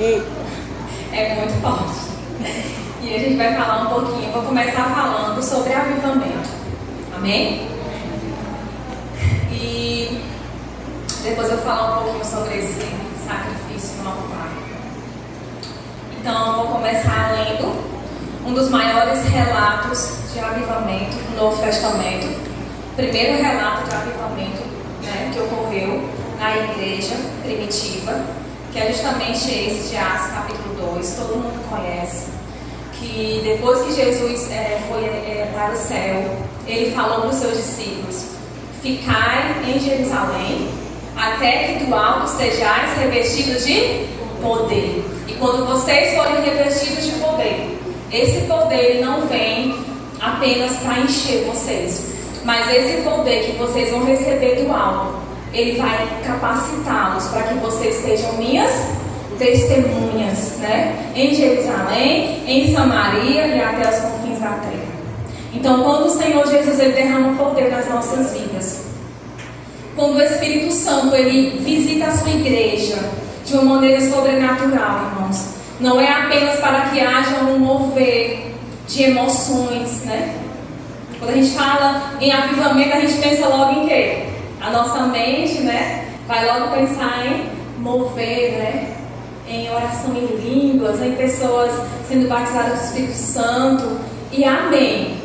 É muito forte. E a gente vai falar um pouquinho, vou começar falando sobre avivamento. Amém? E depois eu vou falar um pouquinho sobre esse sacrifício no altar. Então eu vou começar lendo um dos maiores relatos de avivamento no Novo Testamento. O primeiro relato de avivamento, que ocorreu na igreja primitiva, que é justamente esse de Atos capítulo 2, todo mundo conhece, que depois que Jesus foi para o céu, ele falou para os seus discípulos: ficai em Jerusalém, até que do alto sejais revestidos de poder. E quando vocês forem revestidos de poder, esse poder não vem apenas para encher vocês, mas esse poder que vocês vão receber do alto, ele vai capacitá-los para que vocês sejam minhas testemunhas, em Jerusalém, em Samaria e até os confins da terra. Então, quando o Senhor Jesus ele derrama poder nas nossas vidas, quando o Espírito Santo ele visita a sua igreja de uma maneira sobrenatural, irmãos, não é apenas para que haja um mover de emoções, Quando a gente fala em avivamento, a gente pensa logo em quê? A nossa mente, vai logo pensar em mover, em oração em línguas, em pessoas sendo batizadas do Espírito Santo. E amém.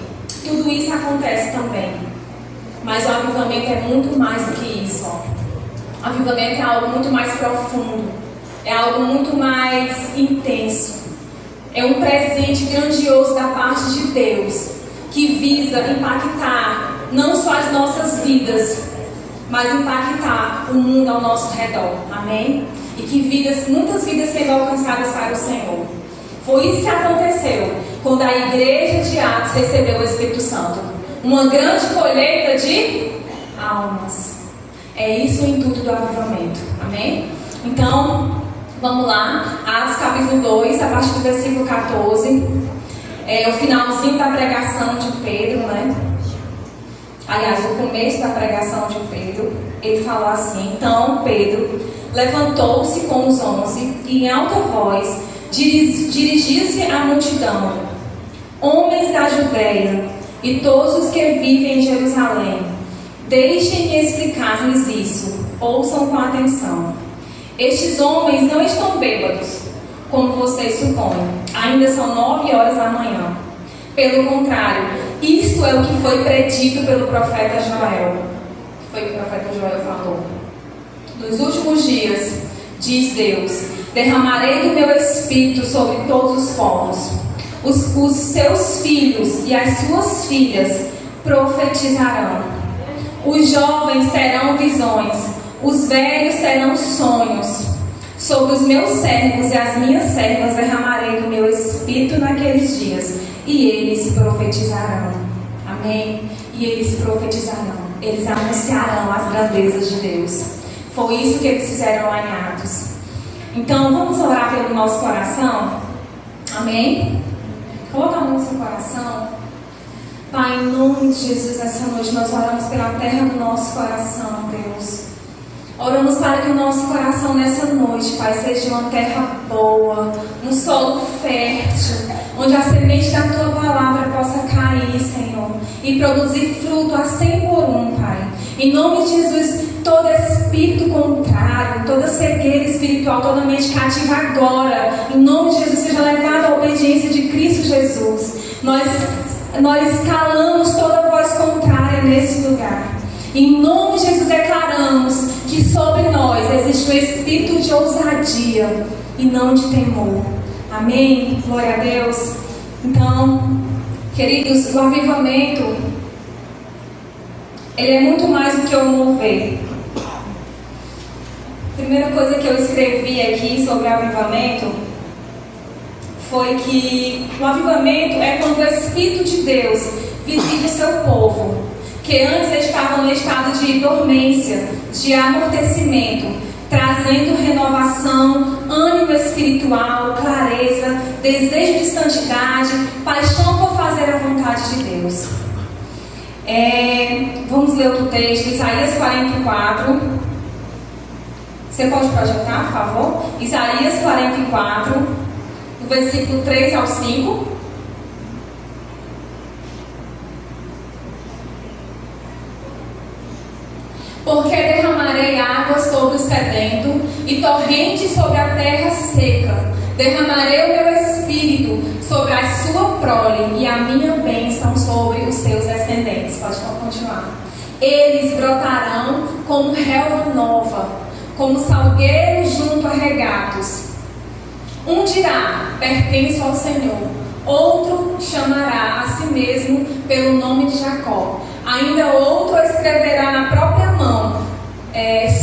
Tudo isso acontece também. Mas o avivamento é muito mais do que isso. O avivamento é algo muito mais profundo. É algo muito mais intenso. É um presente grandioso da parte de Deus, que visa impactar não só as nossas vidas, mas impactar o mundo ao nosso redor. Amém? E que muitas vidas sendo alcançadas para o Senhor. Foi isso que aconteceu quando a igreja de Atos recebeu o Espírito Santo. Uma grande colheita de almas. É isso o intuito do avivamento. Amém? Então, vamos lá. Atos capítulo 2, a partir do versículo 14. É o finalzinho da pregação de Pedro, Aliás, o começo da pregação de Pedro, ele falou assim: então Pedro levantou-se com os 11 e em alta voz dirigiu-se à multidão: homens da Judeia e todos os que vivem em Jerusalém, deixem-me explicar-lhes isso, ouçam com atenção. Estes homens não estão bêbados, como vocês supõem, ainda são 9 horas da manhã. Pelo contrário, isto é o que foi predito pelo profeta Joel. O que foi que o profeta Joel falou? Nos últimos dias, diz Deus, derramarei do meu espírito sobre todos os povos. Os seus filhos e as suas filhas profetizarão. Os jovens terão visões, os velhos terão sonhos. Sobre os meus servos e as minhas servas derramarei do meu espírito naqueles dias, e eles profetizarão. Amém? E eles profetizarão. Eles anunciarão as grandezas de Deus. Foi isso que eles fizeram lá em Atos. Então vamos orar pelo nosso coração. Amém? Coloca a mão no seu coração. Pai, em nome de Jesus, essa noite nós oramos pela terra do nosso coração, Deus. Oramos para que o nosso coração nessa noite, Pai, seja uma terra boa, um solo fértil, onde a semente da Tua palavra possa cair, Senhor, e produzir fruto a 100 por 1, Pai. Em nome de Jesus, todo espírito contrário, toda cegueira espiritual, toda mente cativa agora, em nome de Jesus, seja levada à obediência de Cristo Jesus. Nós calamos toda voz contrária nesse lugar. Em nome de Jesus declaramos que sobre nós existe um espírito de ousadia e não de temor. Amém? Glória a Deus. Então, queridos, o avivamento, ele é muito mais do que o mover. A primeira coisa que eu escrevi aqui sobre o avivamento foi que o avivamento é quando o Espírito de Deus visita o seu povo, que antes estavam no estado de dormência, de amortecimento, trazendo renovação, ânimo espiritual, clareza, desejo de santidade, paixão por fazer a vontade de Deus. Vamos ler outro texto, Isaías 44. Você pode projetar, por favor? Isaías 44, do versículo 3 ao 5. Porque derramarei água sobre o sedento e torrentes sobre a terra seca. Derramarei o meu espírito sobre a sua prole e a minha bênção sobre os seus descendentes. Pode continuar. Eles brotarão como relva nova, como salgueiro junto a regatos. Um dirá, pertenço ao Senhor. Outro chamará a si mesmo pelo nome de Jacó. Ainda outro escreverá na própria mão,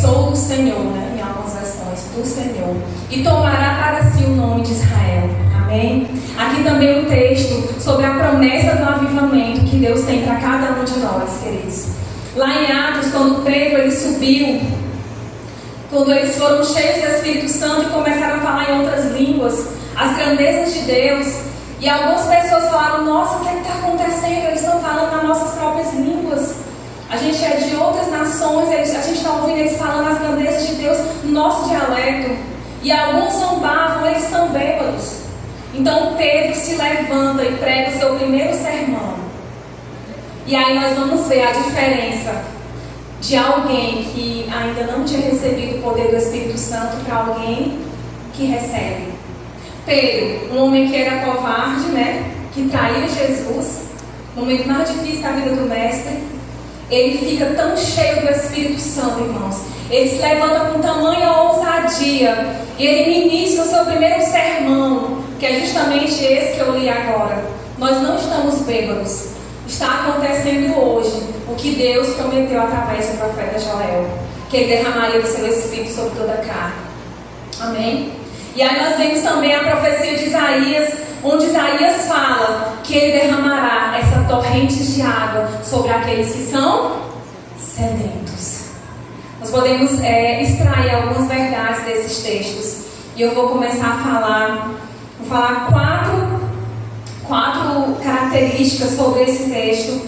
sou do Senhor, né? Em algumas versões, do Senhor. E tomará para si o nome de Israel. Amém? Aqui também um texto sobre a promessa do avivamento que Deus tem para cada um de nós, queridos. Lá em Atos, quando Pedro ele subiu, quando eles foram cheios do Espírito Santo e começaram a falar em outras línguas, as grandezas de Deus, e algumas pessoas falaram, nossa, o que está acontecendo? Eles estão falando nas nossas próprias línguas. A gente é de outras nações, a gente está ouvindo eles falando as grandezas de Deus no nosso dialeto. E alguns zombavam, eles estão bêbados. Então Pedro se levanta e prega o seu primeiro sermão. E aí nós vamos ver a diferença de alguém que ainda não tinha recebido o poder do Espírito Santo para alguém que recebe. Pedro, um homem que era covarde, né? Que traiu Jesus, no momento mais difícil da vida do mestre, ele fica tão cheio do Espírito Santo, irmãos. Ele se levanta com tamanha ousadia e ele ministra o seu primeiro sermão, que é justamente esse que eu li agora. Nós não estamos bêbados. Está acontecendo hoje o que Deus prometeu através do profeta Joel, que ele derramaria do seu Espírito sobre toda a carne. Amém? E aí nós vemos também a profecia de Isaías, onde Isaías fala que ele derramará essa torrente de água sobre aqueles que são sedentos. Nós podemos extrair algumas verdades desses textos. E eu vou começar a falar quatro características sobre esse texto.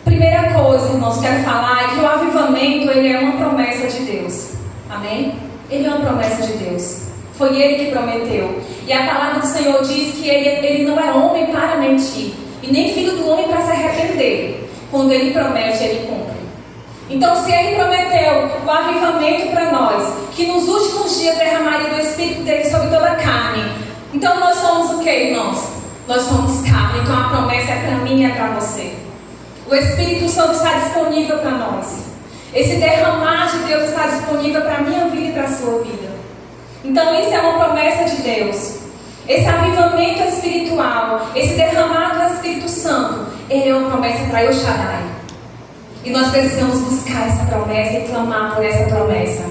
Primeira coisa, irmãos, que eu quero falar é que o avivamento ele é uma promessa de Deus. Amém? Ele é uma promessa de Deus. Foi Ele que prometeu. E a palavra do Senhor diz que ele não é homem para mentir, e nem filho do homem para se arrepender. Quando Ele promete, Ele cumpre. Então, se Ele prometeu o avivamento para nós, que nos últimos dias derramaria do Espírito dele sobre toda a carne, então nós somos o que, irmãos? Nós somos carne. Então a promessa é para mim e é para você. O Espírito Santo está disponível para nós. Esse derramar de Deus está disponível para a minha vida e para a sua vida. Então isso é uma promessa de Deus. Esse avivamento espiritual, esse derramar do Espírito Santo, ele é uma promessa para El Shaddai. E nós precisamos buscar essa promessa e clamar por essa promessa,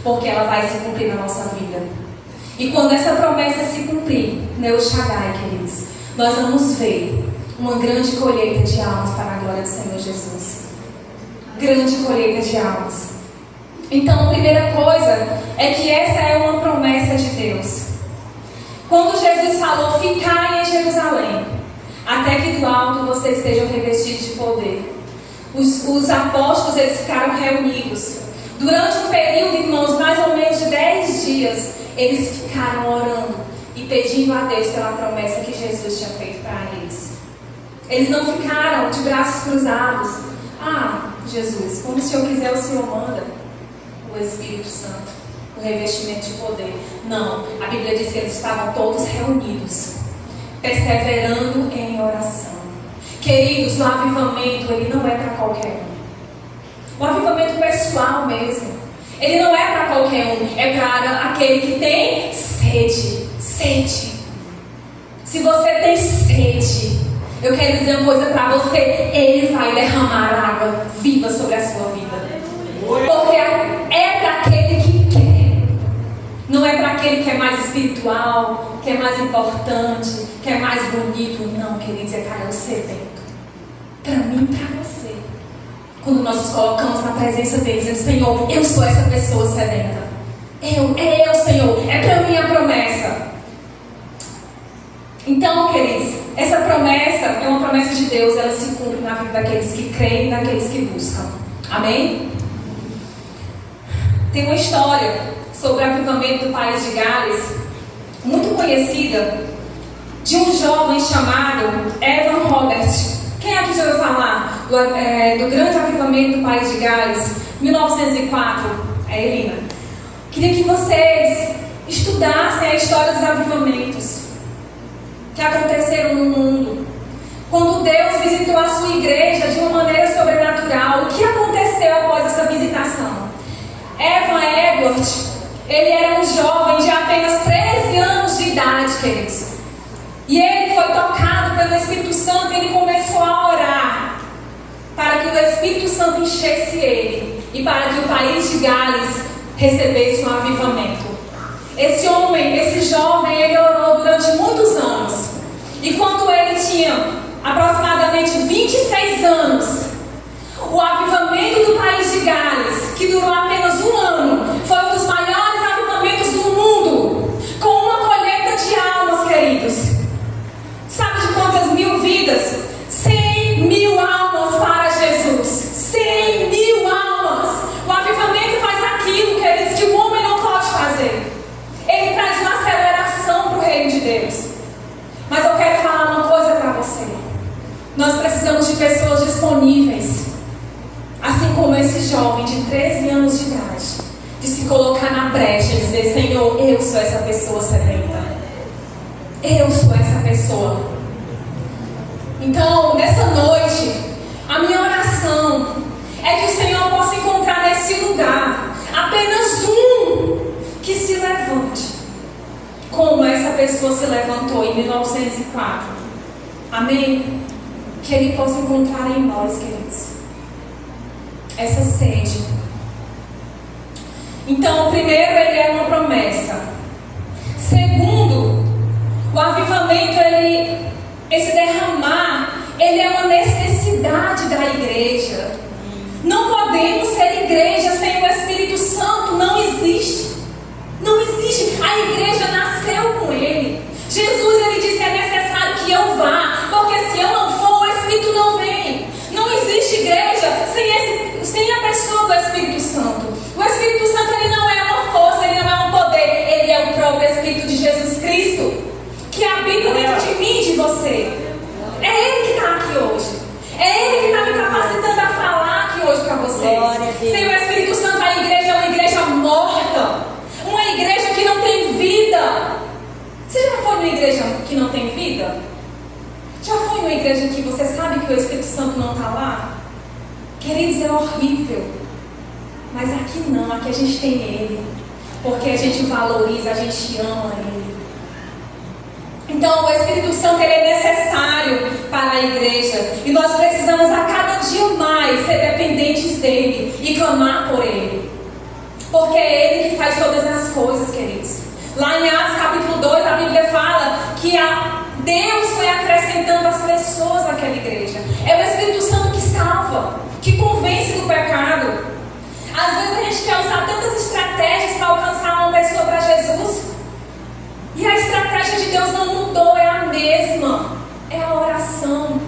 porque ela vai se cumprir na nossa vida. E quando essa promessa se cumprir, no El Shaddai, queridos, nós vamos ver uma grande colheita de almas para a glória do Senhor Jesus. Grande colheita de almas. Então, a primeira coisa é que essa é uma promessa de Deus. Quando Jesus falou, ficai em Jerusalém, até que do alto vocês estejam revestidos de poder. Os apóstolos, eles ficaram reunidos. Durante um período, irmãos, mais ou menos de 10 dias, eles ficaram orando e pedindo a Deus pela promessa que Jesus tinha feito para eles. Eles não ficaram de braços cruzados. Ah, Jesus, como o Senhor quiser, o Senhor manda o Espírito Santo, o revestimento de poder. Não, a Bíblia diz que eles estavam todos reunidos, perseverando em oração. Queridos, o avivamento, ele não é para qualquer um. O avivamento pessoal mesmo, ele não é para qualquer um, é para aquele que tem sede. Sede. Se você tem sede, eu quero dizer uma coisa para você, Ele vai derramar água viva sobre a sua vida. Porque é para aquele que quer. Não é para aquele que é mais espiritual, que é mais importante, que é mais bonito. Não, queridos, é para o sedento. Para mim e para você. Quando nós nos colocamos na presença dele, dizendo, Senhor, eu sou essa pessoa sedenta. Eu, Senhor, é para mim a promessa. Então, queridos, essa promessa é uma promessa de Deus, ela se cumpre na vida daqueles que creem e daqueles que buscam. Amém? Tem uma história sobre o avivamento do país de Gales, muito conhecida, de um jovem chamado Evan Roberts. Quem aqui já ouviu falar do grande avivamento do país de Gales, 1904? É Elina. Queria que vocês estudassem a história dos avivamentos que aconteceram no mundo. Quando Deus visitou a sua igreja de uma maneira sobrenatural, o que aconteceu após essa visitação? Evan Edward, ele era um jovem de apenas 13 anos de idade, queridos. E ele foi tocado pelo Espírito Santo e ele começou a orar para que o Espírito Santo enchesse ele e para que o país de Gales recebesse um avivamento. Esse homem, esse jovem, ele orou durante muitos anos. E quando ele tinha aproximadamente 26 anos, o avivamento do país de Gales, que durou apenas um ano, foi um dos maiores avivamentos do mundo, com uma colheita de almas, queridos. Sabe de quantas mil vidas? 100.000 almas para Jesus. 100.000 almas. O avivamento faz aquilo, queridos, que o homem não pode fazer. Ele traz uma aceleração para o reino de Deus. Mas eu quero falar uma coisa para você. Nós precisamos de pessoas disponíveis, assim como esse jovem de 13 anos de idade, de se colocar na brecha e dizer: Senhor, eu sou essa pessoa sedenta. Eu sou essa pessoa. Então, nessa noite, a minha oração é que o Senhor possa encontrar nesse lugar apenas um que se levante, como essa pessoa se levantou em 1904. Amém? Que Ele possa encontrar em nós, queridos, essa sede. Então, primeiro, ele é uma promessa. Segundo, o avivamento, esse derramar, ele é uma necessidade da igreja. Não podemos ser igreja sem o Espírito Santo. Não existe. Não existe. A igreja nasceu com ele. Jesus, ele disse: é necessário que eu vá, porque se eu não for, o Espírito não vem. Não existe igreja sem a pessoa do Espírito Santo. O Espírito Santo, ele não é uma força, ele não é um poder. Ele é o próprio Espírito de Jesus Cristo, que habita dentro de mim e de você. É Ele que está aqui hoje. É Ele que está me capacitando a falar aqui hoje para vocês. Sem o Espírito Santo, a igreja é uma igreja morta. Uma igreja que não tem vida. Você já foi numa igreja que não tem vida? Já foi numa igreja que você sabe que o Espírito Santo não está lá? Queridos, é horrível. Mas aqui não, aqui a gente tem Ele. Porque a gente valoriza, a gente ama Ele. Então, o Espírito Santo, ele é necessário para a igreja. E nós precisamos a cada dia mais ser dependentes dEle e clamar por Ele. Porque é Ele que faz todas as coisas, queridos. Lá em Atos capítulo 2, a Bíblia fala que Deus foi acrescentando as pessoas naquela igreja. É o Espírito Santo que salva, que convence do pecado. Às vezes a gente quer usar tantas estratégias para alcançar uma pessoa para Jesus. E a estratégia de Deus não mudou, é a mesma. É a oração,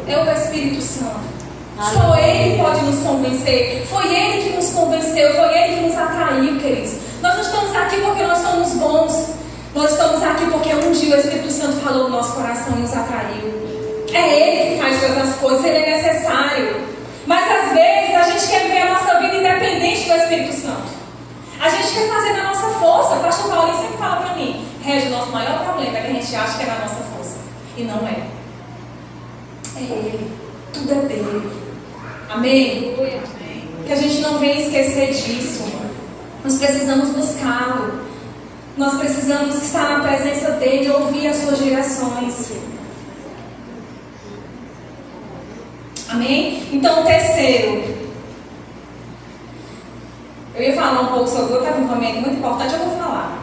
é o Espírito Santo. Só Ele pode nos convencer. Foi Ele que nos convenceu, foi Ele que nos atraiu, queridos. Nós não estamos aqui porque nós somos bons. Nós estamos aqui porque um dia o Espírito Santo falou no nosso coração e nos atraiu. É Ele que faz todas as coisas, Ele é necessário. Mas às vezes a gente quer viver a nossa vida independente do Espírito Santo. A gente quer fazer na nossa força. O pastor Paulinho sempre fala para mim: Regi, o nosso maior problema é que a gente acha que é na nossa força. E não é. É Ele. Tudo é dele. Amém? Que a gente não venha esquecer disso. Nós precisamos buscá-lo. Nós precisamos estar na presença dele, ouvir as suas direções. Amém? Então, o terceiro. Eu ia falar um pouco sobre outro avivamento muito importante, eu vou falar.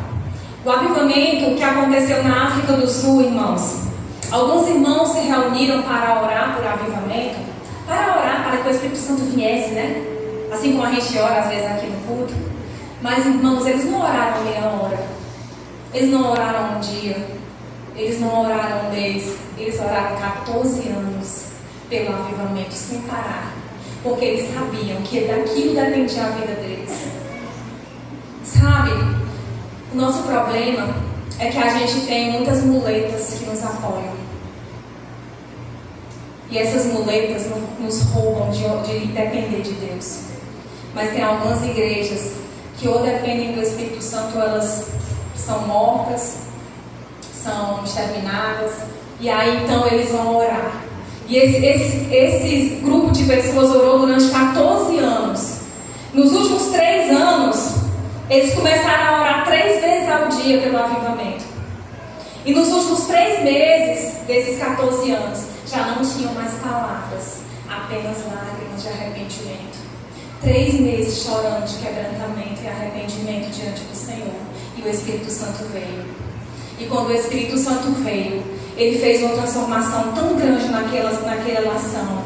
O avivamento que aconteceu na África do Sul, irmãos. Alguns irmãos se reuniram para orar por avivamento, para que o Espírito Santo viesse, né? Assim como a gente ora às vezes aqui no culto. Mas, irmãos, eles não oraram meia hora. Eles não oraram um dia. Eles não oraram um mês. Eles oraram 14 anos pelo avivamento sem parar. Porque eles sabiam que daquilo dependia a vida deles. O nosso problema é que a gente tem muitas muletas que nos apoiam. E essas muletas nos roubam de depender de Deus. Mas tem algumas igrejas que ou dependem do Espírito Santo, ou elas são mortas, são exterminadas. E aí então eles vão orar. E esse grupo de pessoas orou durante 14 anos. Nos últimos 3 anos, eles começaram a orar 3 vezes ao dia pelo avivamento. E nos últimos 3 meses desses 14 anos, já não tinham mais palavras, apenas lágrimas de arrependimento. 3 meses chorando de quebrantamento e arrependimento diante do Senhor. E o Espírito Santo veio. E quando o Espírito Santo veio, ele fez uma transformação tão grande naquela nação.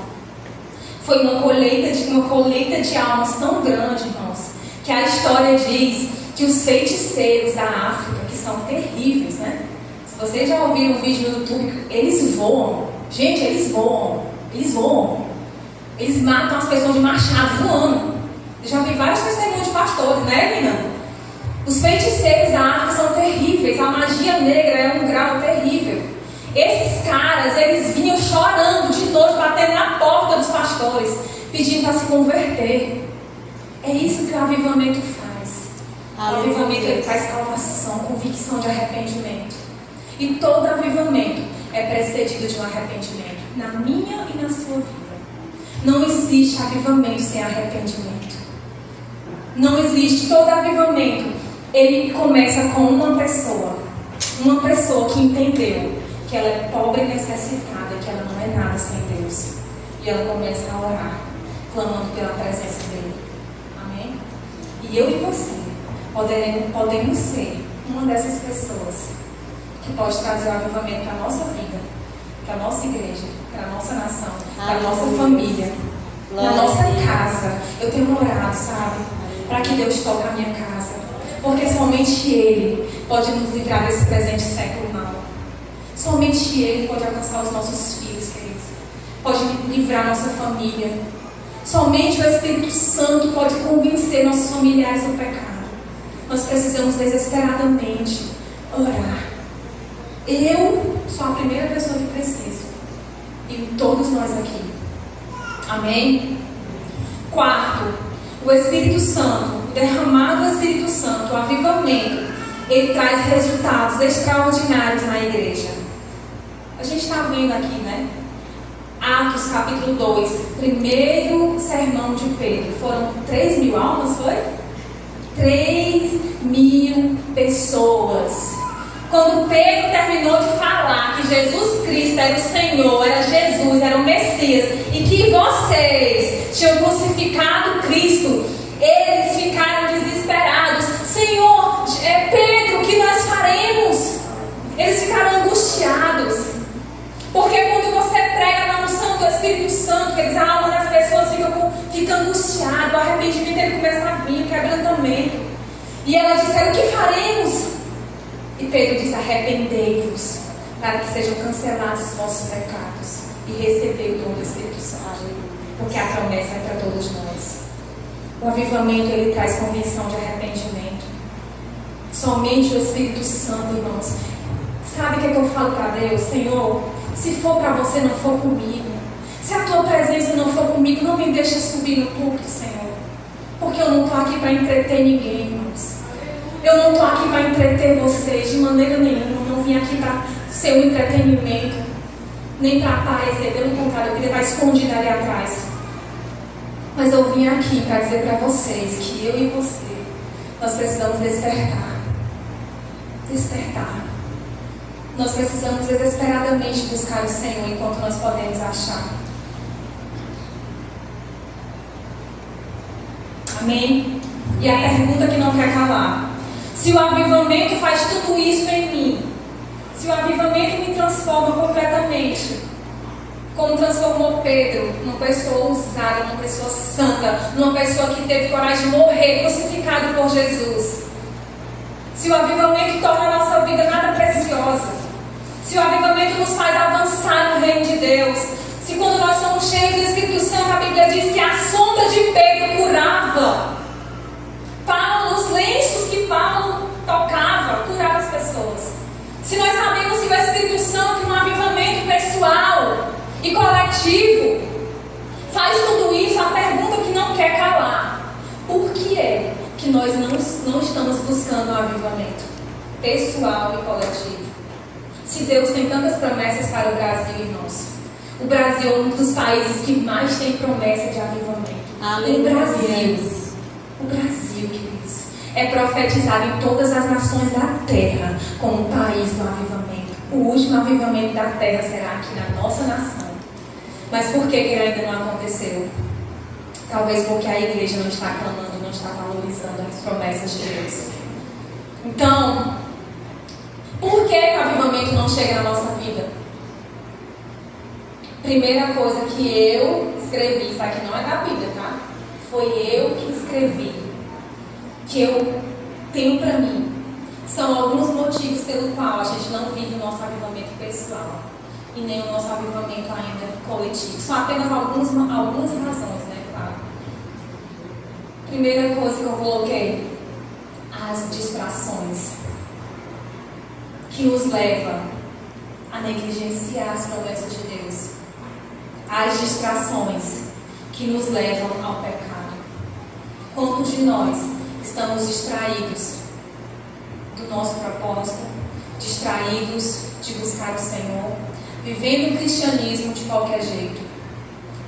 Foi uma colheita de almas tão grande, irmãos, que a história diz que os feiticeiros da África, que são terríveis, né? Se vocês já ouviram um vídeo no YouTube, eles voam. Gente, eles voam. Eles matam as pessoas de machado voando. Eu já vi vários testemunhos de pastores, né, menina? Os feiticeiros da África são terríveis. A magia negra é um grau terrível. Esses caras, eles vinham chorando de noite, batendo na porta dos pastores, pedindo para se converter. É isso que o avivamento faz. O avivamento, ele traz salvação, convicção de arrependimento. E todo avivamento é precedido de um arrependimento, na minha e na sua vida. Não existe avivamento sem arrependimento. Não existe. Todo avivamento, ele começa com uma pessoa que entendeu que ela é pobre e necessitada, que ela não é nada sem Deus. E ela começa a orar, clamando pela presença dele. Amém? E eu e você podemos ser uma dessas pessoas que pode trazer o avivamento para a nossa vida, para a nossa igreja, para a nossa nação, para a nossa família, na nossa casa. Eu tenho orado, sabe? Para que Deus toque a minha casa. Porque somente Ele pode nos livrar desse presente século mau. Somente Ele pode alcançar os nossos filhos, queridos. Pode livrar nossa família. Somente o Espírito Santo pode convencer nossos familiares do pecado. Nós precisamos desesperadamente orar. Eu sou a primeira pessoa que preciso. E todos nós aqui. Amém? 4. O Espírito Santo, o derramado do Espírito Santo, o avivamento, ele traz resultados extraordinários na igreja. A gente está vendo aqui, né? Atos capítulo 2, primeiro sermão de Pedro. Foram 3.000 almas, foi? 3.000 pessoas. Quando Pedro terminou de falar que Jesus Cristo era o Senhor, era Jesus, era o Messias, e que vocês tinham crucificado Cristo, eles ficaram desesperados. Senhor, Pedro, o que nós faremos? Eles ficaram angustiados. Porque quando você prega na unção do Espírito Santo, a alma das pessoas fica angustiada, o arrependimento ele começa a vir, o quebrantamento. E elas disseram: o que faremos? E Pedro diz: arrependei-vos, para que sejam cancelados os vossos pecados, e recebei o dom do Espírito Santo, porque a promessa é para todos nós. O avivamento ele traz convicção de arrependimento. Somente o Espírito Santo, irmãos. Sabe o que eu falo para Deus? Senhor, se for para você, não for comigo. Se a tua presença não for comigo, não me deixa subir no púlpito, Senhor. Porque eu não estou aqui para entreter ninguém, irmãos. Eu não estou aqui para entreter vocês de maneira nenhuma. Eu não vim aqui para ser um entretenimento, nem para aparecer. Pelo contrário, eu queria estar escondida ali atrás. Mas eu vim aqui para dizer para vocês que eu e você, nós precisamos despertar. Despertar. Nós precisamos desesperadamente buscar o Senhor enquanto nós podemos achar. Amém? E a pergunta que não quer calar: se o avivamento faz tudo isso em mim, se o avivamento me transforma completamente, como transformou Pedro, numa pessoa ousada, numa pessoa santa, numa pessoa que teve coragem de morrer crucificado por Jesus, se o avivamento torna a nossa vida nada preciosa, se o avivamento nos faz avançar no reino de Deus, se quando nós somos cheios do Espírito Santo, a Bíblia diz que a sombra de Pedro curava. Paulo, os lenços que Paulo tocava, coletivo. Faz tudo isso, a pergunta que não quer calar: por que é que nós não estamos buscando um avivamento pessoal e coletivo? Se Deus tem tantas promessas para o Brasil, irmãos. O Brasil é um dos países que mais tem promessa de avivamento. O Brasil, queridos, é profetizado em todas as nações da terra como o país do avivamento. O último avivamento da terra será aqui na nossa nação. Mas por que ele ainda não aconteceu? Talvez porque a igreja não está clamando, não está valorizando as promessas de Deus. Então, por que o avivamento não chega na nossa vida? Primeira coisa que eu escrevi, isso aqui não é da Bíblia, tá? Foi eu que escrevi, que eu tenho para mim. São alguns motivos pelo qual a gente não vive o nosso avivamento pessoal e nem o nosso avivamento ainda coletivo. São apenas algumas razões, né? Claro. Primeira coisa que eu coloquei: as distrações, que nos leva a negligenciar as promessas de Deus. As distrações que nos levam ao pecado. Quantos de nós estamos distraídos do nosso propósito, distraídos de buscar o Senhor, vivendo o cristianismo de qualquer jeito?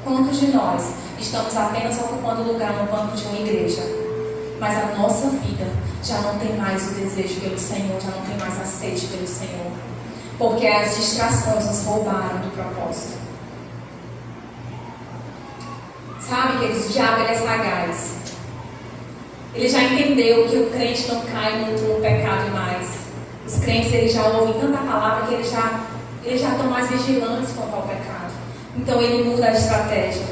Quantos de nós estamos apenas ocupando lugar no banco de uma igreja, mas a nossa vida já não tem mais o desejo pelo Senhor, já não tem mais a sede pelo Senhor, porque as distrações nos roubaram do propósito? Sabe, queridos, o diabo é sagaz. Ele já entendeu que o crente não cai muito no pecado mais. Os crentes, eles já ouvem tanta palavra que eles já estão mais vigilantes quanto ao pecado. Então ele muda a estratégia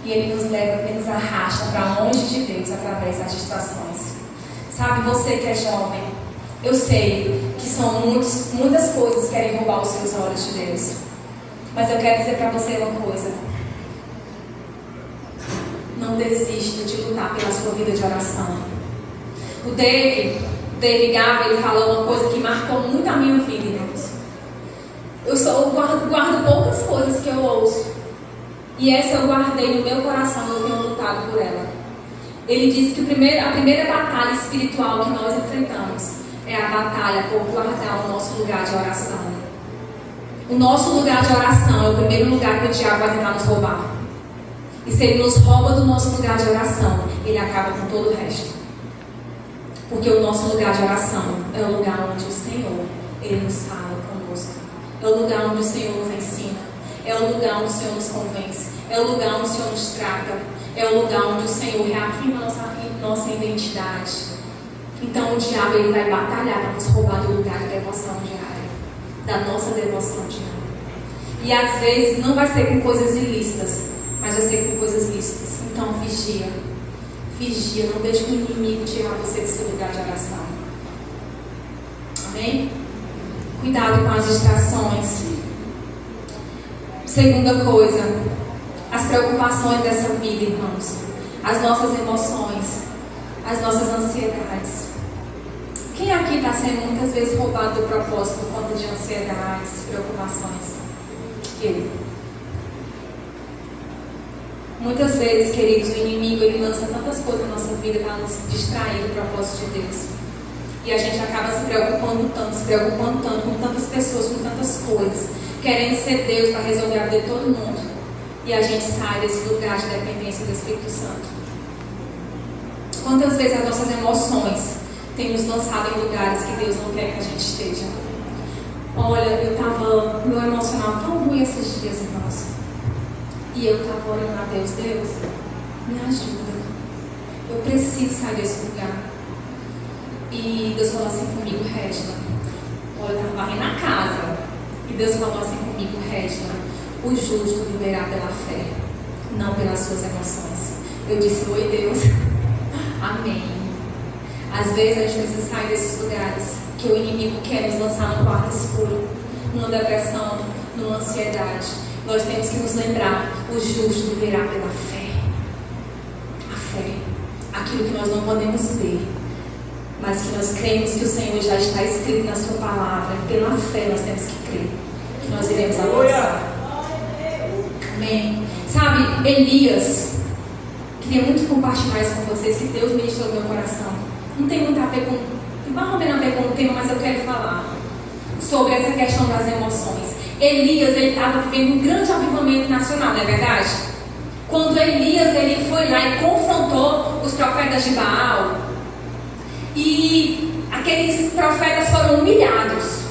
e ele nos leva, ele nos arrasta para longe de Deus através das distrações. Sabe, você que é jovem, eu sei que são muitas coisas que querem roubar os seus olhos de Deus. Mas eu quero dizer para você uma coisa: não desista de lutar pela sua vida de oração. O David Garvey, ele falou uma coisa que marcou muito a minha vida, irmãos. Eu guardo poucas coisas que eu ouço, e essa eu guardei no meu coração, eu tenho lutado por ela. Ele disse que a primeira batalha espiritual que nós enfrentamos é a batalha por guardar o nosso lugar de oração. O nosso lugar de oração é o primeiro lugar que o diabo vai tentar nos roubar. E se ele nos rouba do nosso lugar de oração, ele acaba com todo o resto. Porque o nosso lugar de oração é o lugar onde o Senhor, ele nos fala conosco. É o lugar onde o Senhor nos ensina. É o lugar onde o Senhor nos convence. É o lugar onde o Senhor nos trata. É o lugar onde o Senhor reafirma nossa identidade. Então o diabo, ele vai batalhar para nos roubar do lugar de devoção diária, da nossa devoção diária. E às vezes não vai ser com coisas ilícitas, mas vai ser com coisas lícitas. Então vigia. Vigia, não deixe que o inimigo tirar você do seu lugar de oração. Amém? Cuidado com as distrações. Segunda coisa, as preocupações dessa vida, irmãos. As nossas emoções, as nossas ansiedades. Quem aqui está sendo muitas vezes roubado do propósito por conta de ansiedades, preocupações? Eu. Muitas vezes, queridos, o inimigo, ele lança tantas coisas na nossa vida para nos distrair do propósito de Deus. E a gente acaba se preocupando tanto com tantas pessoas, com tantas coisas, querendo ser Deus para resolver a vida de todo mundo. E a gente sai desse lugar de dependência do Espírito Santo. Quantas vezes as nossas emoções têm nos lançado em lugares que Deus não quer que a gente esteja? Olha, eu estava meu emocional tão ruim esses dias, irmãos. E eu estava orando a Deus: Deus, me ajuda. Eu preciso sair desse lugar. E Deus falou assim comigo: Regina, olha, eu estava varrendo na casa. E Deus falou assim comigo: Regina, o justo viverá pela fé, não pelas suas emoções. Eu disse: oi, Deus. Amém. Às vezes a gente precisa sair desses lugares que o inimigo quer nos lançar no quarto escuro, numa depressão, numa ansiedade. Nós temos que nos lembrar: o justo viverá pela fé. A fé, aquilo que nós não podemos ver, mas que nós cremos que o Senhor já está escrito na sua palavra. Pela fé nós temos que crer que nós iremos avançar. Amém. Sabe, Elias, queria muito compartilhar isso com vocês, que Deus ministrou no meu coração. Não tem muito a ver com, não tem a ver com o tema, mas eu quero falar sobre essa questão das emoções. Elias, ele estava vivendo um grande avivamento nacional, não é verdade? Quando Elias, ele foi lá e confrontou os profetas de Baal, e aqueles profetas foram humilhados.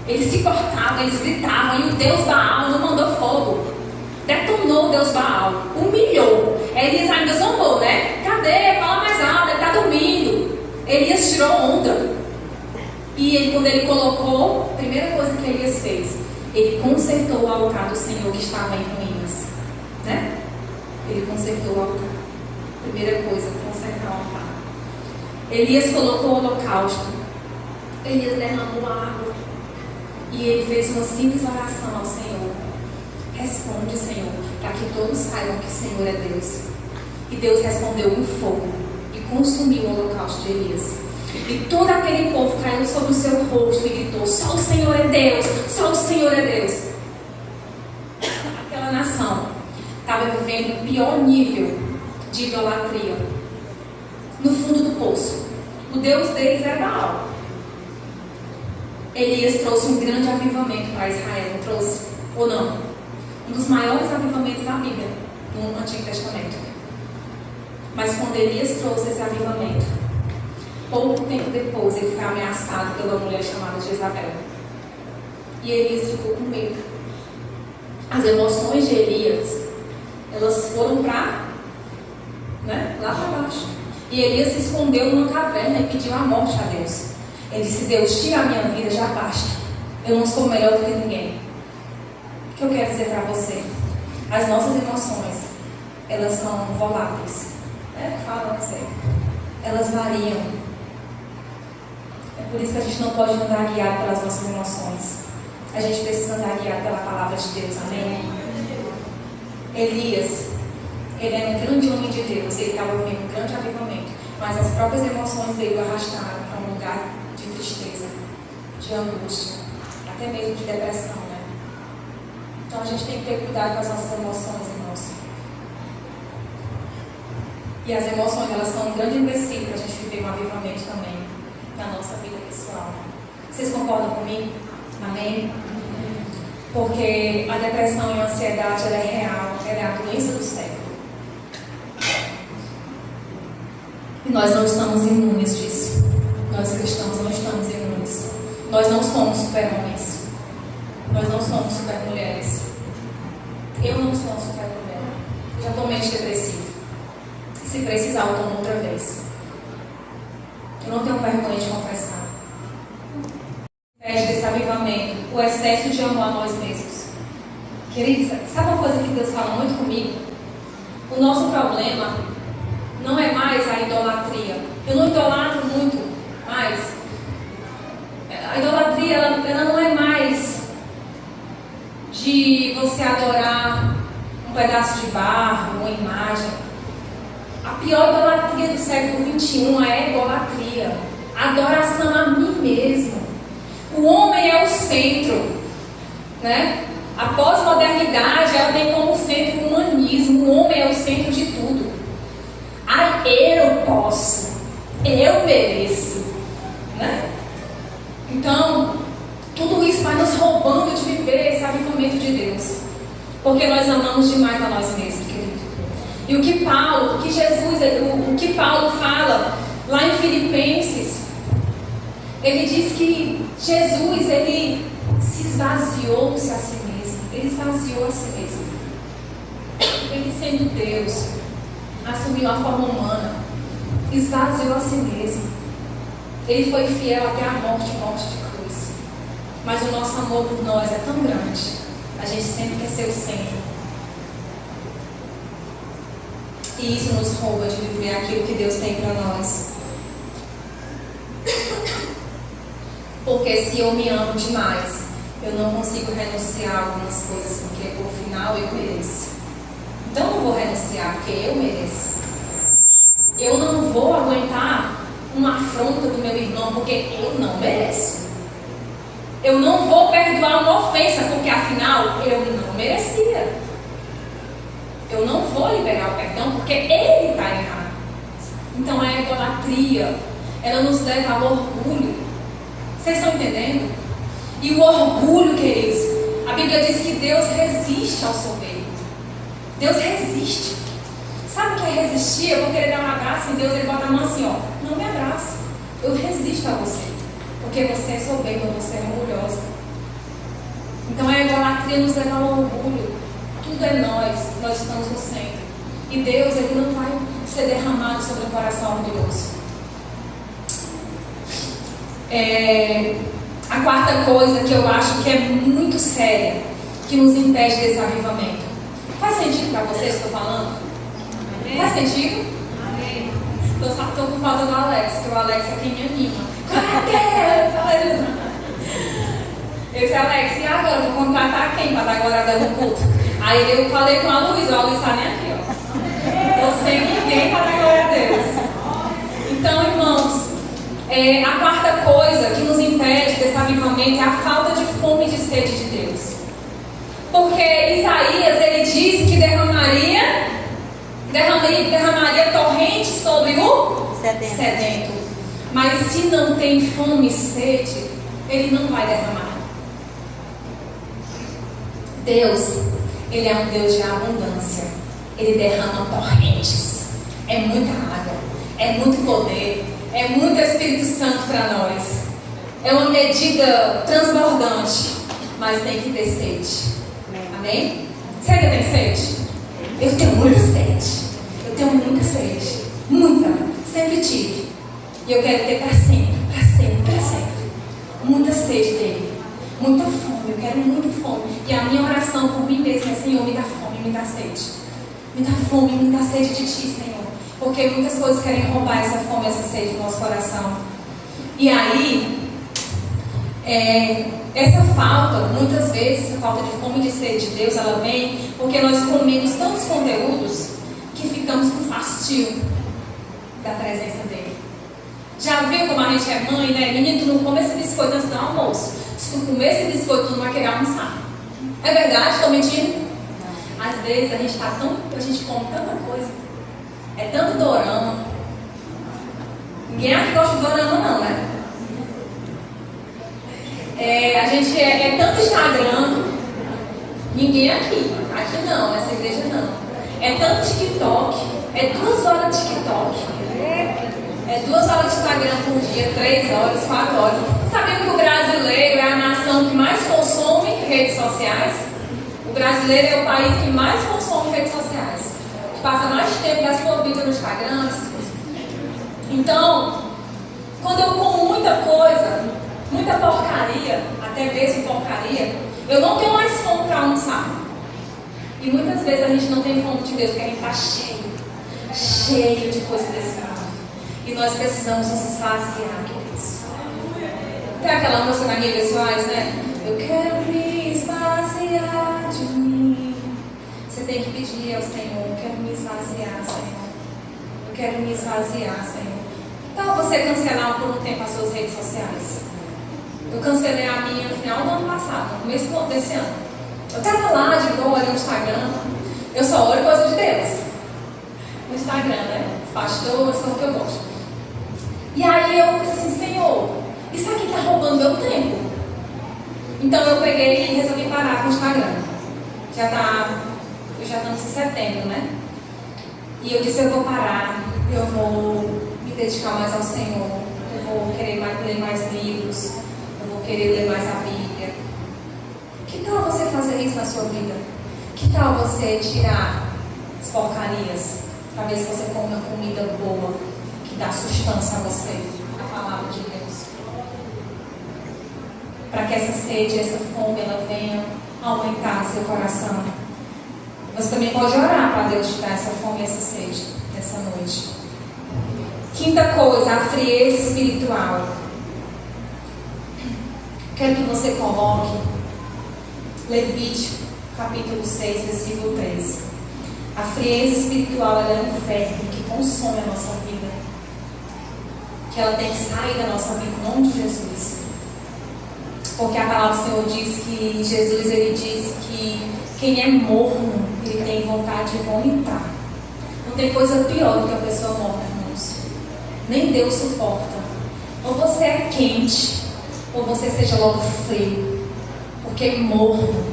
Eles se cortavam, eles gritavam, e o Deus Baal não mandou fogo. Detonou o Deus Baal, humilhou. Elias ainda zombou, né? Cadê? Fala mais alto, ele está dormindo. Elias tirou onda. E ele, quando ele colocou, a primeira coisa que Elias fez, ele consertou o altar do Senhor que estava em ruínas, né? Ele consertou o altar. Primeira coisa, consertar o altar. Elias colocou o holocausto. Elias derramou água. E ele fez uma simples oração ao Senhor. Responde, Senhor, para que todos saibam que o Senhor é Deus. E Deus respondeu com fogo e consumiu o holocausto de Elias. E todo aquele povo caiu sobre o seu rosto e gritou: só o Senhor é Deus, só o Senhor é Deus. Aquela nação estava vivendo o pior nível de idolatria. No fundo do poço. O Deus deles era Baal. Elias trouxe um grande avivamento para Israel. Não trouxe? Ou não? Um dos maiores avivamentos da Bíblia, no Antigo Testamento. Mas quando Elias trouxe esse avivamento, pouco tempo depois ele foi ameaçado pela mulher chamada Jezabel. E Elias ficou com medo. As emoções de Elias, elas foram lá para baixo. E Elias se escondeu numa caverna e pediu a morte a Deus. Ele disse: Deus, tira a minha vida, já basta. Eu não sou melhor do que ninguém. O que eu quero dizer para você? As nossas emoções, elas são voláteis. Fala assim. Elas variam. É por isso que a gente não pode andar guiado pelas nossas emoções. A gente precisa andar guiado pela palavra de Deus. Amém? Elias, ele era um grande homem de Deus. Ele estava vivendo um grande avivamento. Mas as próprias emoções dele o arrastaram para um lugar de tristeza, de angústia, até mesmo de depressão, né? Então a gente tem que ter cuidado com as nossas emoções, irmãos. E as emoções, elas são um grande empecilho para a gente viver um avivamento também na nossa vida pessoal. Vocês concordam comigo? Amém? Porque a depressão e a ansiedade, ela é real, ela é a doença do século. E nós não estamos imunes disso. Nós cristãos não estamos imunes. Nós não somos super-homens. Nós não somos super-mulheres. Eu não sou uma super-mulher. Já estou mente depressiva. Se precisar, eu tomo outra vez. Eu não tenho vergonha de confessar. Desse avivamento, o excesso de amor a nós mesmos. Queridos, sabe uma coisa que Deus fala muito comigo? O nosso problema não é mais a idolatria. Eu não idolatro muito mais. A idolatria, ela não é mais de você adorar um pedaço de barro, uma imagem. A pior idolatria do século XXI é a idolatria. A adoração a mim mesmo. O homem é o centro, né? A pós-modernidade, ela tem como centro o humanismo. O homem é o centro de tudo. Ai, eu posso, eu mereço, né? Então, tudo isso vai nos roubando de viver esse avivamento de Deus, porque nós amamos demais a nós mesmos, querido. E o que Paulo fala lá em Filipenses, ele diz que Jesus, ele se esvaziou-se a si mesmo, ele esvaziou a si mesmo, ele sendo Deus, assumiu a forma humana, esvaziou a si mesmo. Ele foi fiel até a morte de cruz. Mas o nosso amor por nós é tão grande. A gente sempre quer ser o centro. E isso nos rouba de viver aquilo que Deus tem para nós. Porque se eu me amo demais, eu não consigo renunciar a algumas coisas, porque por final eu mereço. Então eu não vou renunciar, porque eu mereço. Eu não vou aguentar uma afronta do meu irmão, porque eu não mereço. Eu não vou perdoar uma ofensa, porque afinal eu não merecia. Eu não vou liberar o perdão porque ele está errado. Então a idolatria, ela nos leva ao orgulho. Vocês estão entendendo? E o orgulho, queridos, a Bíblia diz que Deus resiste ao soberbo. Deus resiste. Sabe o que é resistir? Eu vou querer dar um abraço em Deus, ele bota a mão assim, ó. Não me abraça. Eu resisto a você. Porque você é soberba, você é orgulhosa. Então a idolatria nos leva ao orgulho. Tudo é nós estamos no centro. E Deus, ele não vai ser derramado sobre o coração orgulhoso. A quarta coisa que eu acho que é muito séria, que nos impede desse avivamento. Faz sentido para vocês que eu estou falando? Amém. Faz sentido? Estou com falta do Alex, que o Alex é quem me anima. Eu disse, Alex, e agora? Vou contratar quem para dar glória no culto? Aí eu falei com a Luiz está nem aqui, ó. Estou sem ninguém para dar glória a Deus. Então, irmãos, a quarta coisa que nos impede desse avivamento é a falta de fome e de sede de Deus. Porque Isaías, ele disse que derramaria torrente sobre o sedento. Mas se não tem fome e sede, ele não vai derramar. Deus, ele é um Deus de abundância. Ele derrama torrentes. É muita água, é muito poder, é muito Espírito Santo para nós. É uma medida transbordante, mas tem que ter sede. Amém? Você ainda tem sede? Eu tenho muita sede. Eu tenho muita sede. Muita. Sempre tive. E eu quero ter para sempre, para sempre, para sempre. Muita sede dele. Muita fome. Eu quero muita fome. E a minha oração por mim mesma é: Senhor, me dá fome, me dá sede. Me dá fome, me dá sede de ti, Senhor. Porque muitas coisas querem roubar essa fome, essa sede do nosso coração. E aí, essa falta, muitas vezes, essa falta de fome e de sede de Deus, ela vem porque nós comemos tantos conteúdos que ficamos com fastio da presença dele. Já viu como a gente é mãe, né? Menino, tu não come esse biscoito antes do almoço. Se tu comer esse biscoito, tu não vai querer almoçar. É verdade? Estou mentindo? Às vezes a gente come tanta coisa. É tanto dorama. Ninguém aqui gosta de dorama não, né? A gente é tanto Instagram. Ninguém aqui não, essa igreja não. É tanto TikTok. É 2 horas de TikTok. É 2 horas de Instagram por dia, 3 horas, 4 horas. Sabia que o brasileiro é a nação que mais consome redes sociais? O brasileiro é o país que mais consome redes sociais. Que passa mais tempo da sua vida no Instagram. Então, quando eu como muita coisa, muita porcaria, até mesmo porcaria, eu não tenho mais fome para almoçar. E muitas vezes a gente não tem fome de Deus, porque a gente está cheio de coisa desse mundo. E nós precisamos nos esvaziar, queridos. Tem aquela música da Nívia Soares, né? Eu quero me esvaziar de mim. Você tem que pedir ao Senhor: eu quero me esvaziar, Senhor. Eu quero me esvaziar, Senhor. Então você cancelar por um tempo as suas redes sociais. Eu cancelei a minha no final do ano passado, no começo desse ano. Eu estava lá de boa no Instagram. Eu só olho coisa de Deus. No Instagram, né? Pastor, são o que eu gosto. E aí eu pensei assim: Senhor, isso aqui está roubando meu tempo. Então eu peguei e resolvi parar com o Instagram. Já estamos em setembro, né? E eu disse: eu vou parar, eu vou me dedicar mais ao Senhor, eu vou querer ler mais livros, eu vou querer ler mais a Bíblia. Que tal você fazer isso na sua vida? Que tal você tirar as porcarias para ver se você come uma comida boa, que dá sustância a você, a palavra de Deus? Para que essa sede, essa fome, ela venha aumentar no seu coração. Você também pode orar para Deus te dar essa fome e essa sede nessa noite. Quinta coisa, a frieza espiritual. Quero que você coloque Levítico, capítulo 6, versículo 13. A frieza espiritual, ela é um verme que consome a nossa vida. Que ela tem que sair da nossa vida em nome de Jesus. Porque a palavra do Senhor diz que Jesus, ele diz que quem é morno ele tem vontade de vomitar. Não tem coisa pior do que a pessoa morta, irmãos. Nem Deus suporta. Ou você é quente, ou você seja logo frio. Porque morno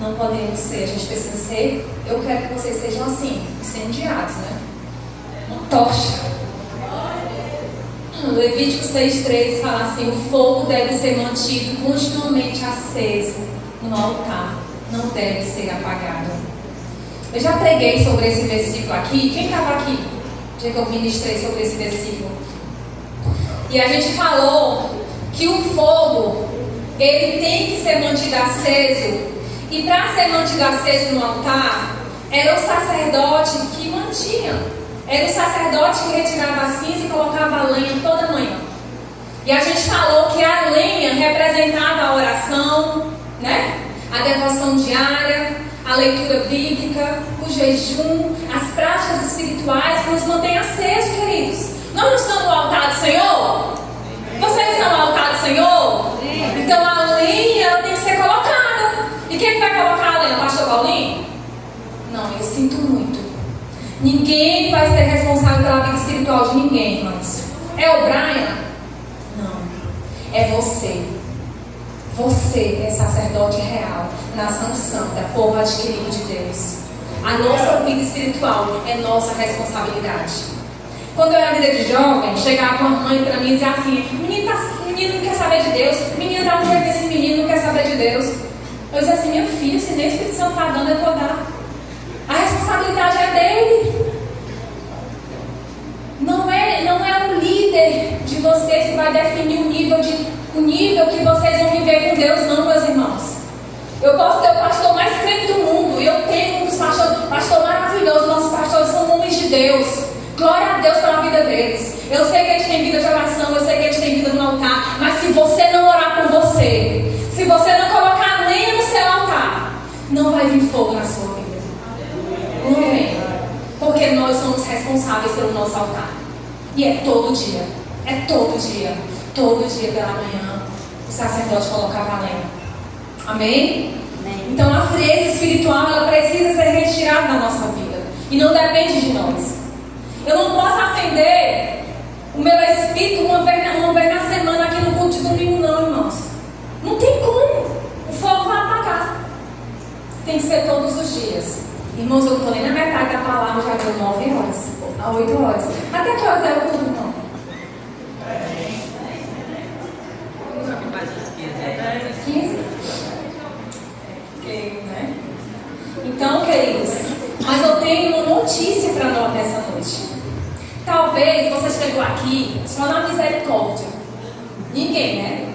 não podemos ser. A gente precisa ser. Eu quero que vocês sejam assim, incendiados, né? Uma tocha. Levítico 6,3 fala assim: o fogo deve ser mantido continuamente aceso no altar, não deve ser apagado. Eu já preguei sobre esse versículo aqui. Quem estava aqui? Já que eu ministrei sobre esse versículo. E a gente falou que o fogo, ele tem que ser mantido aceso. E para ser mantido aceso no altar, era o sacerdote que mantinha. Era o sacerdote que retirava a cinza e colocava a lenha toda manhã. E a gente falou que a lenha representava a oração, né? A devoção diária, a leitura bíblica, o jejum, as práticas espirituais que nos mantêm acesos, queridos. Nós não estamos no altar do Senhor? Vocês estão no altar do Senhor? Então a lenha ela tem que ser colocada. E quem vai colocar a lenha? O pastor Paulinho? Não, eu sinto muito. Ninguém vai ser responsável pela vida espiritual de ninguém, irmãos. É o Brian? Não. É você. Você é sacerdote real, nação santa, povo adquirido de Deus. A nossa vida espiritual é nossa responsabilidade. Quando eu era líder de jovem, chegava uma mãe para mim e dizia assim: menino não quer saber de Deus, menino dá um jeito desse menino, não quer saber de Deus. Eu dizia assim: minha filha, se nem o Espírito Santo está dando, eu vou dar. A responsabilidade é dele. Não é o líder de vocês que vai definir o nível que vocês vão viver com Deus, não, meus irmãos. Eu posso ter o pastor mais crente do mundo. Eu tenho um dos pastor maravilhoso. Nossos pastores são homens de Deus. Glória a Deus pela vida deles. Eu sei que eles têm vida de oração, eu sei que eles têm vida no altar. Mas se você não orar por você, se você não colocar lenha no seu altar, não vai vir fogo na sua vida. Não vem. Porque nós somos responsáveis pelo nosso altar. E é todo dia. É todo dia. Todo dia pela manhã o sacerdote colocava a lenha. Amém? Amém? Então a frieza espiritual ela precisa ser retirada da nossa vida. E não depende de nós. Eu não posso acender o meu espírito uma vez na semana aqui no culto de domingo, não, irmãos. Não tem como. O fogo vai apagar. Tem que ser todos os dias. Irmãos, eu estou nem na metade da palavra, já deu 9 horas. A 8 horas. Até que horas é o culto, irmão? 15? Ok, né? Então, queridos, mas eu tenho uma notícia para nós nessa noite. Talvez você chegou aqui só na misericórdia. Ninguém, né?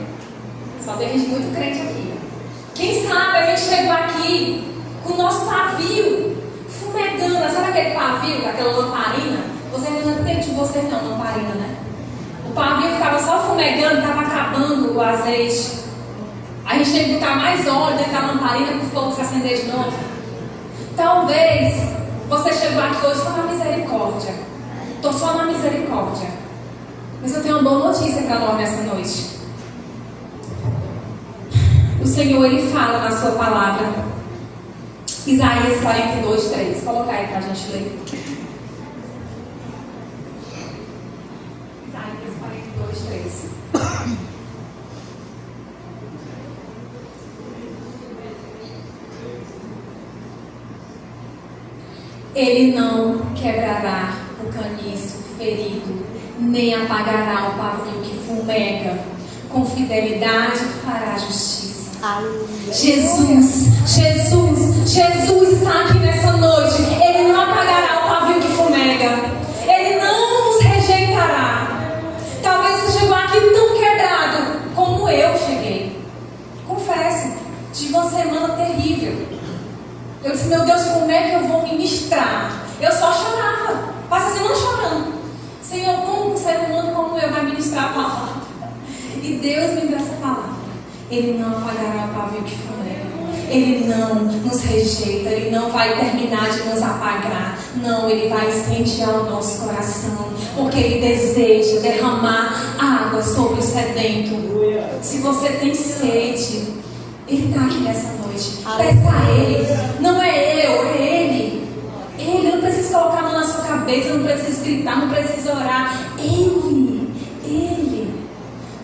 Só tem gente muito crente aqui. Quem sabe a gente chegou aqui com o nosso pavio fumegando. Sabe aquele pavio, aquela lamparina? Vocês não tem de vocês não, lamparina, né? O pavio ficava só fumegando, estava acabando o azeite. A gente tem que botar mais óleo dentro da lamparina para o fogo se acender de novo. Talvez você chegou aqui hoje só na misericórdia. Estou só na misericórdia. Mas eu tenho uma boa notícia para nós nessa noite. O Senhor, Ele fala na sua palavra. Isaías 42:3. Coloca aí para a gente ler. Isaías 42:3. Ele não quebrará o caniço ferido, nem apagará o pavio que fumega. Com fidelidade fará justiça. Aleluia. Jesus está aqui nessa noite. Ele não apagará o pavio que fumega. Ele não nos rejeitará. Talvez você chegou aqui tão quebrado como eu cheguei. Confesso, tive uma semana terrível. Eu disse: meu Deus, como é que eu vou ministrar? Eu só chorava. Passa a semana chorando. Senhor, como um ser humano como eu vai ministrar a palavra? E Deus me deu essa palavra. Ele não apagará o pavio que fumega. Ele não nos rejeita. Ele não vai terminar de nos apagar. Não, Ele vai incendiar o nosso coração. Porque Ele deseja derramar água sobre o sedento. Se você tem sede, Ele está aqui nessa noite. Peça a Ele. Não é eu, é Ele. Ele, não precisa colocar a mão na sua cabeça, não precisa gritar, não precisa orar. Ele.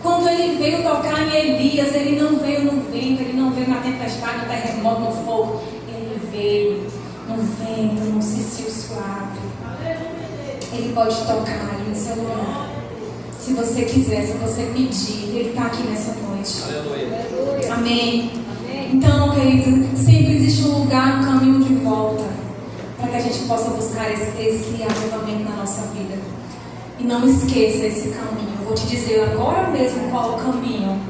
Quando Ele veio tocar em Elias, Ele não veio no vento, Ele não veio na tempestade, no terremoto, no fogo. Ele veio no vento, num cicio suave. Ele pode tocar ali no seu lugar. Se você quiser, se você pedir, Ele está aqui nessa noite. Aleluia. Amém. Então, querido, sempre existe um lugar, um caminho de volta, para que a gente possa buscar esse avivamento na nossa vida. E não esqueça esse caminho. Eu vou te dizer agora mesmo qual é o caminho.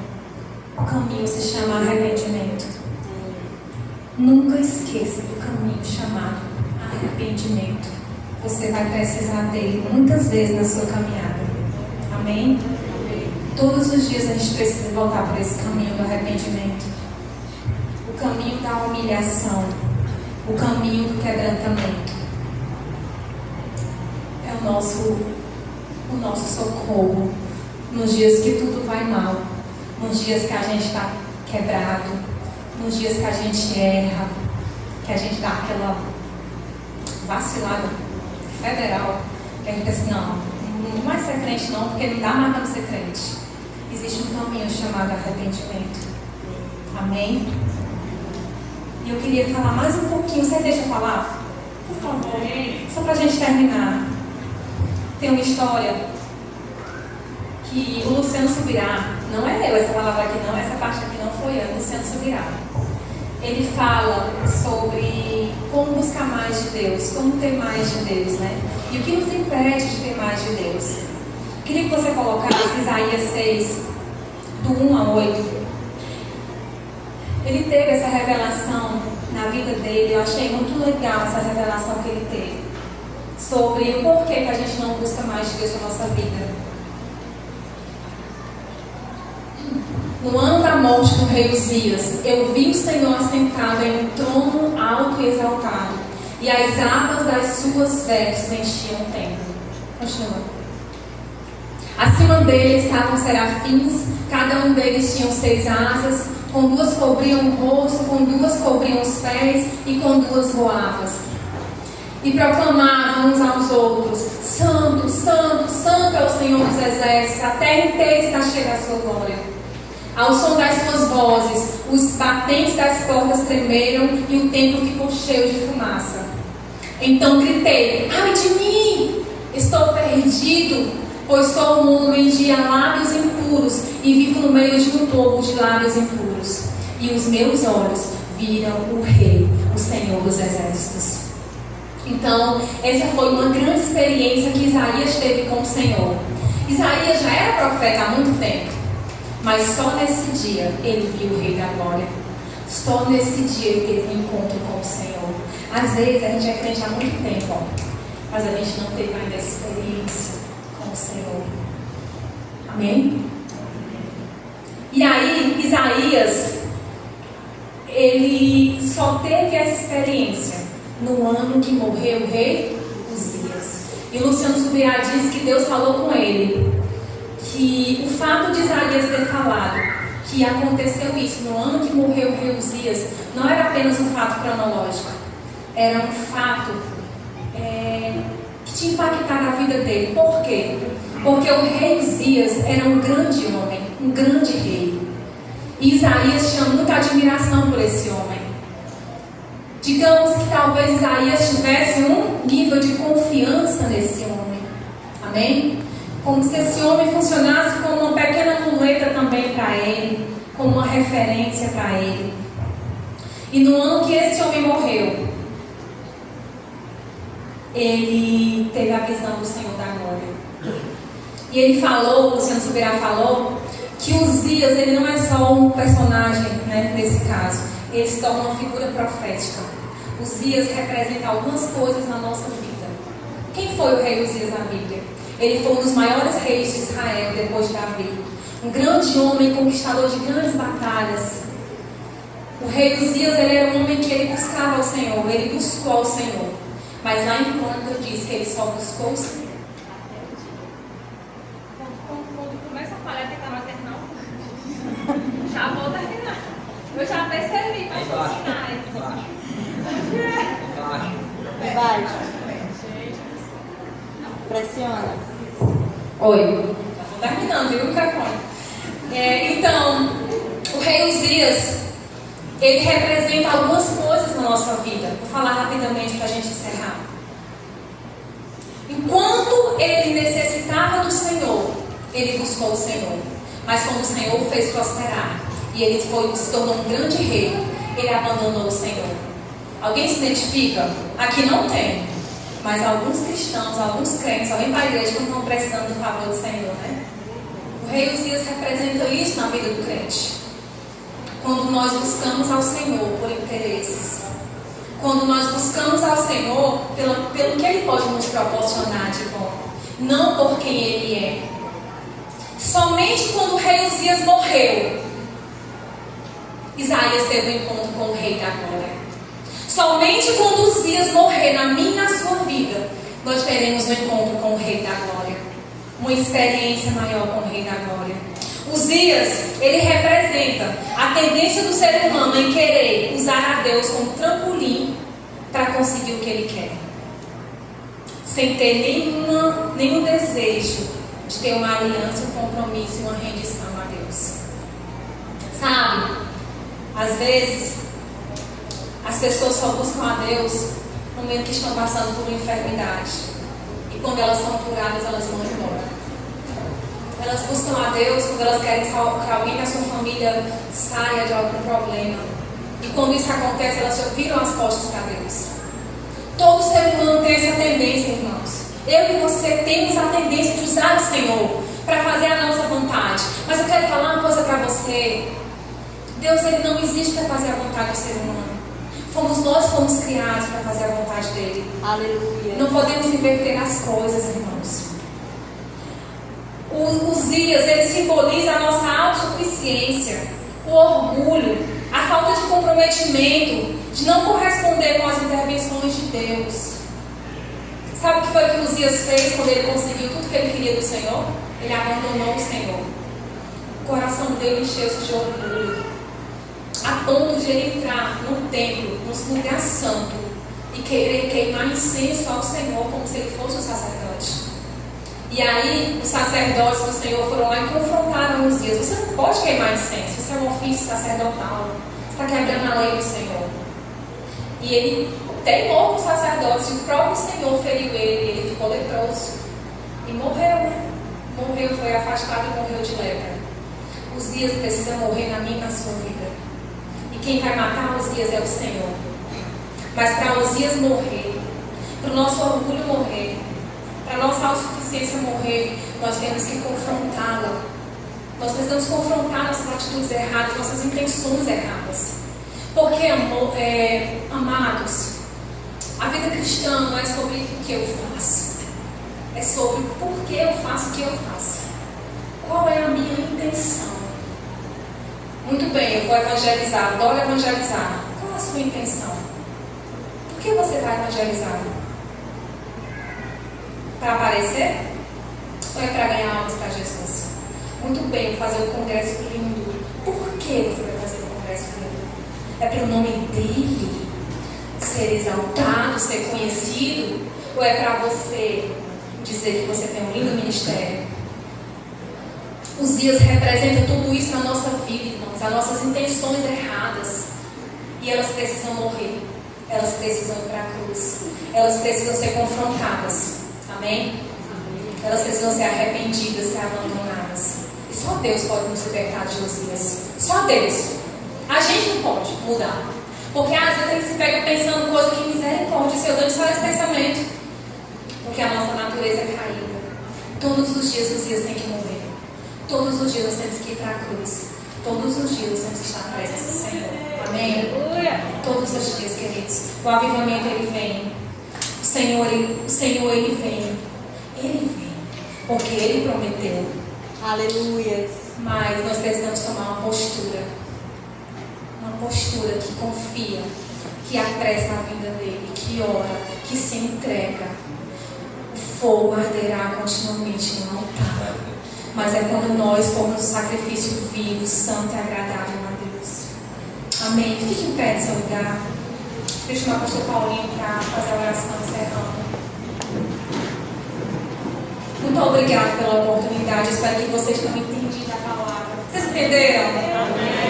O caminho se chama arrependimento. Nunca esqueça do caminho chamado arrependimento. Você vai precisar dele muitas vezes na sua caminhada. Amém? Todos os dias a gente precisa voltar para esse caminho do arrependimento. O caminho da humilhação. O caminho do quebrantamento. É o nosso socorro. Nos dias que tudo vai mal. Nos dias que a gente está quebrado. Nos dias que a gente erra. Que a gente dá aquela vacilada federal. Que a gente pensa, não vai ser crente não, porque não dá mais para ser crente. Existe um caminho chamado arrependimento. Amém? E eu queria falar mais um pouquinho. Você deixa eu falar? Por favor. Só para a gente terminar. Tem uma história que o Luciano Subirá, não é eu essa palavra aqui não, essa parte aqui não foi eu, Luciano Subirá. Ele fala sobre como buscar mais de Deus, como ter mais de Deus, né? E o que nos impede de ter mais de Deus. Queria que você colocasse Isaías 6, do 1 a 8. Ele teve essa revelação na vida dele, eu achei muito legal essa revelação que ele teve. Sobre o porquê que a gente não busca mais de Deus na nossa vida. No ano da morte do rei Uzias, eu vi o Senhor assentado em um trono alto e exaltado, e as abas das suas vestes enchiam o templo. Continua. Acima dele estavam serafins, cada um deles tinha 6 asas, com 2 cobriam o rosto, com 2 cobriam os pés e com 2 voavam. E proclamavam uns aos outros: Santo, Santo, Santo é o Senhor dos exércitos, a terra inteira está cheia da sua glória. Ao som das suas vozes, os batentes das portas tremeram e o templo ficou cheio de fumaça. Então gritei: ai de mim, estou perdido, pois sou um homem de lábios impuros e vivo no meio de um povo de lábios impuros. E os meus olhos viram o Rei, o Senhor dos exércitos. Então, essa foi uma grande experiência que Isaías teve com o Senhor. Isaías já era profeta há muito tempo, mas só nesse dia ele viu o Rei da Glória. Só nesse dia ele teve um encontro com o Senhor. Às vezes a gente é crente há muito tempo, mas a gente não teve ainda experiência com o Senhor. Amém? E aí, Isaías, ele só teve essa experiência no ano que morreu o rei Uzias. E Luciano Subirá diz que Deus falou com ele que o fato de Isaías ter falado que aconteceu isso no ano que morreu o rei Uzias não era apenas um fato cronológico, era um fato que tinha impactado a vida dele. Por quê? Porque o rei Uzias era um grande homem, um grande rei. E Isaías tinha muita admiração por esse homem. Digamos que talvez Isaías tivesse um nível de confiança nesse homem. Amém? Como se esse homem funcionasse como uma pequena muleta também para ele, como uma referência para ele. E no ano que esse homem morreu, ele teve a visão do Senhor da Glória. E ele falou, o Luciano Subirá falou, que Uzias, ele não é só um personagem, né, nesse caso. Ele se torna uma figura profética. Uzias representa algumas coisas na nossa vida. Quem foi o rei Uzias na Bíblia? Ele foi um dos maiores reis de Israel depois de Davi. Um grande homem, conquistador de grandes batalhas. O rei Uzias, ele era um homem que ele buscava ao Senhor. Ele buscou ao Senhor. Mas lá em Crônicas diz que ele só buscou o Senhor. Quando começa a falhar, tem que estar maternal. Já vou terminar. Eu Eu já percebi, mas são sinais. Embaixo. Pressiona. Oi. Tá terminando, viu o microfone? Então, o rei Uzias, ele representa algumas coisas na nossa vida. Vou falar rapidamente para a gente encerrar. Enquanto ele necessitava do Senhor, ele buscou o Senhor. Mas quando o Senhor o fez prosperar e ele se tornou um grande rei, ele abandonou o Senhor. Alguém se identifica? Aqui não tem. Mas alguns cristãos, alguns crentes, só vêm para a igreja quando estão precisando do favor do Senhor, né? O rei Uzias representa isso na vida do crente. Quando nós buscamos ao Senhor por interesses. Quando nós buscamos ao Senhor pelo que Ele pode nos proporcionar de bom. Não por quem Ele é. Somente quando o rei Uzias morreu, Isaías teve um encontro com o rei da glória. Somente quando Uzias morrer na minha e na sua vida, nós teremos um encontro com o rei da glória. Uma experiência maior com o rei da glória. Uzias, ele representa a tendência do ser humano em querer usar a Deus como trampolim para conseguir o que ele quer. Sem ter nenhum desejo de ter uma aliança, um compromisso e uma rendição a Deus. Sabe? Às vezes, as pessoas só buscam a Deus no momento que estão passando por uma enfermidade. E quando elas são curadas, elas vão embora. Elas buscam a Deus quando elas querem que alguém da sua família saia de algum problema. E quando isso acontece, elas já viram as costas para Deus. Todo ser humano tem essa tendência, irmãos. Eu e você temos a tendência de usar o Senhor para fazer a nossa vontade. Mas eu quero falar uma coisa para você. Deus, ele não existe para fazer a vontade do ser humano. Nós fomos criados para fazer a vontade dele. Aleluia. Não podemos inverter as coisas, irmãos. O Uzias, ele simboliza a nossa autossuficiência, o orgulho, a falta de comprometimento, de não corresponder com as intervenções de Deus. Sabe o que foi que Uzias fez quando ele conseguiu tudo que ele queria do Senhor? Ele abandonou o Senhor. O coração dele encheu-se de orgulho, a ponto de ele entrar no templo, no lugar santo, e querer queimar incenso ao Senhor como se ele fosse um sacerdote. E aí os sacerdotes do Senhor foram lá e confrontaram Uzias. Você não pode queimar incenso, isso é um ofício sacerdotal, você está quebrando a lei do Senhor. E ele teimou com os sacerdotes, e o próprio Senhor feriu ele, e ele ficou leproso e morreu, né? Morreu, foi afastado e morreu de lepra. Uzias precisa morrer na minha e na sua vida. E quem vai matar Uzias é o Senhor. Mas para Uzias morrer, para o nosso orgulho morrer, para a nossa autossuficiência morrer, nós temos que confrontá-la. Nós precisamos confrontar nossas atitudes erradas, nossas intenções erradas. Porque, amados, a vida cristã não é sobre o que eu faço. É sobre por que eu faço o que eu faço. Qual é a minha intenção? Muito bem, eu vou evangelizar, adoro evangelizar. Qual é a sua intenção? Por que você vai evangelizar? Para aparecer? Ou é para ganhar almas para Jesus? Muito bem, vou fazer um congresso lindo. Por que você vai fazer um congresso lindo? É para o nome dele ser exaltado, ser conhecido? Ou é para você dizer que você tem um lindo ministério? Uzias representa tudo isso na nossa vida, irmãos. As nossas intenções erradas. E elas precisam morrer. Elas precisam ir para a cruz. Elas precisam ser confrontadas. Amém? Elas precisam ser arrependidas, ser abandonadas. E só Deus pode nos libertar de Uzias. Só Deus. A gente não pode mudar. Porque às vezes a gente se pega pensando coisa que misericórdia. Se eu dou só esse pensamento. Porque a nossa natureza é caída. Todos os dias Uzias tem que morrer. Todos os dias nós temos que ir para a cruz. Todos os dias nós temos que estar na presença do Senhor. Amém? Todos os dias, queridos. O avivamento, ele vem. O Senhor, ele vem. Ele vem. Porque Ele prometeu. Aleluia. Mas nós precisamos tomar uma postura. Uma postura que confia, que apressa a vida dEle, que ora, que se entrega. O fogo arderá continuamente no altar. Mas é quando nós formos um sacrifício vivo, santo e agradável a Deus. Amém. Fique em pé do seu lugar. Deixa o pastor Paulinho para fazer a oração encerrando. Muito obrigado pela oportunidade. Espero que vocês tenham entendido a palavra. Vocês entenderam? Amém.